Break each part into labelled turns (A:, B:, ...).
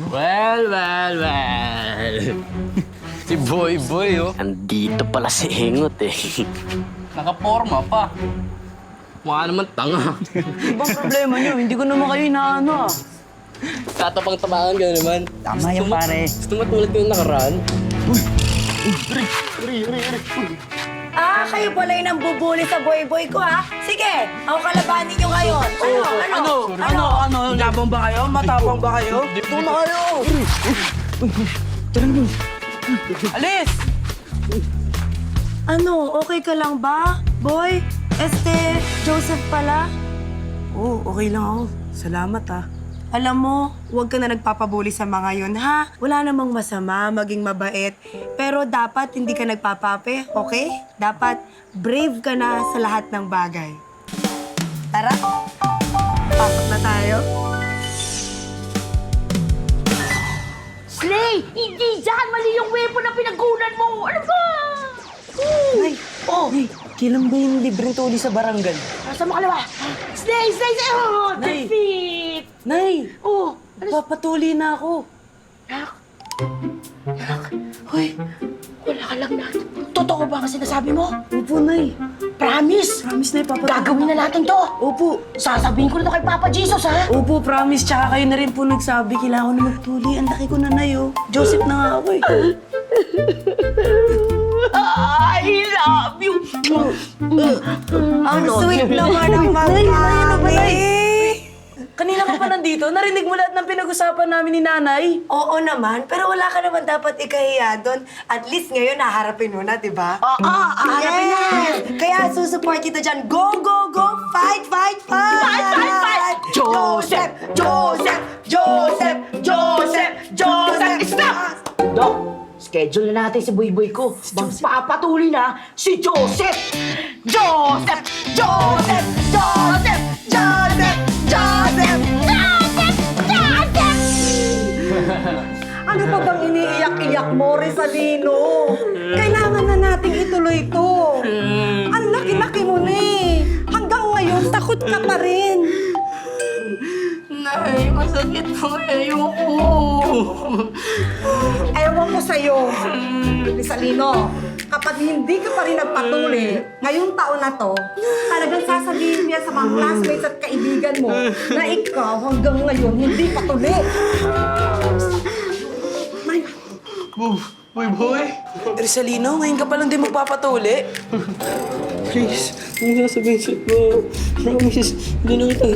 A: Well. Si Boy, oh.
B: Andito pala si Hengot eh.
A: Nakaporma pa. Mukha naman tanga.
C: Ibang problema niyo, hindi ko naman kayo inaano ah.
A: Tatapang-tapangan ka na naman.
C: Tama yan, pare.
A: Gusto mo tulad ko yung nakaraan?
D: Kayo pala yung nambubuli sa boy-boy ko, ha? Sige, ako kalabanin nyo ngayon.
C: Ano? Labang ba kayo? Matapang ba kayo? Dito na kayo! Alis!
D: Ano, okay ka lang ba, boy? Joseph pala?
E: Oo, okay lang ako. Salamat, ha.
D: Alam mo, huwag ka na nagpapabuli sa mga yun, ha? Wala namang masama, maging mabait. Pero dapat hindi ka nagpapape, okay? Dapat brave ka na sa lahat ng bagay. Tara, pasok na tayo.
F: Slay! Hindi dyan! Mali yung weapon na pinagkunan mo! Ano ba?
E: Nay, kailan ba yung libreng tuli sa barangay?
F: Nasa makalawa! Slay! Oh!
E: Nay!
F: Defeat!
E: Nay,
F: Oh!
E: papatuli na ako.
F: Hoy! Wala ka lang natin. Totoo ba ang sinasabi mo?
E: Opo, Nay.
F: Promise!
E: Promise, Nay, papatuli.
F: Gagawin na natin to!
E: Opo.
F: Sasabihin ko na to kay Papa Jesus, ha?
E: Opo, promise. Tsaka kayo na rin po nagsabi, kailangan ko na magtuli. Ang laki ko na, Nay, oh. Joseph na nga ako, eh.
F: I love you!
D: Ang sweet naman ng magkami.
E: Kanina ka pa nandito, narinig mo lahat ng pinag-usapan namin ni Nanay.
D: Oo naman, pero wala ka naman dapat ikahiya doon. At least ngayon naharapin mo na, di ba?
F: Harapin na!
D: Kaya susupport kita dyan. Go! Fight!
F: Fight! Joseph! Stop! Dok, schedule na natin si Boy ko. Magpapatuloy na si Joseph!
D: Ano pa bang iniiyak-iyak mo, Rizalino? Kailangan na nating ituloy ito. Ang laki-laki mo na eh. Hanggang ngayon, takot ka pa rin.
A: Nay, masakit po. Ayoko.
D: Ewan ko sa'yo, Rizalino. Kapag hindi ka pa rin nagpatuloy, ngayong taon na to, talagang sasabihin niya sa mga classmates at kaibigan mo na ikaw hanggang ngayon hindi patuloy.
A: Boy.
E: Rizalino, ngayon ka palang di magpapatuli.
G: Please, huwag mo sasabihin sa iba. Promise, hindi na kita.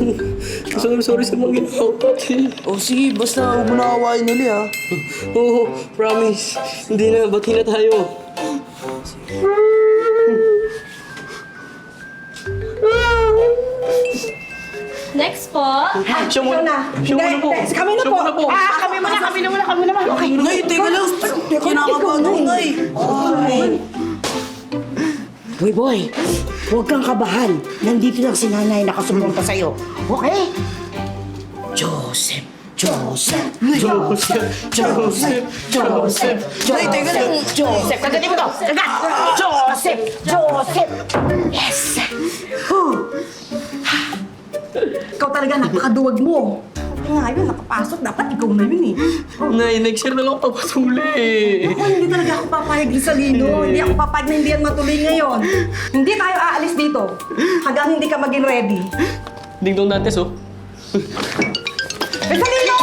G: Sorry sa mga ginawa ko dati.
E: O sige, basta huwag mo na awayin ulit, ha.
G: Oo, promise. Hindi na, bati na tayo.
F: Next po.
G: Siya muna. Siya muna po.
D: Kami na po.
F: Kami muna. Okay.
E: Nay, teka lang. Kinakabahan ako, Nay.
F: Boy, huwag kang kabahan. Nandito lang si nanay nakasuporta sa'yo. Okay? Joseph.
E: Nay, teka lang.
F: Joseph, kagatin mo to! Kagat! Joseph! Yes!
D: Ikaw talaga napakaduwag mo. Nga yun, nakapasok. Dapat ikaw na yun eh.
G: Nay, next year na lang papatuli.
D: Ako, hindi talaga ako papayag, Rizalino. Hindi ako papayag na hindi yan matuloy ngayon. Hindi tayo aalis dito hanggang hindi ka maging ready.
G: Ding-dong Dantes, oh.
D: Rizalino!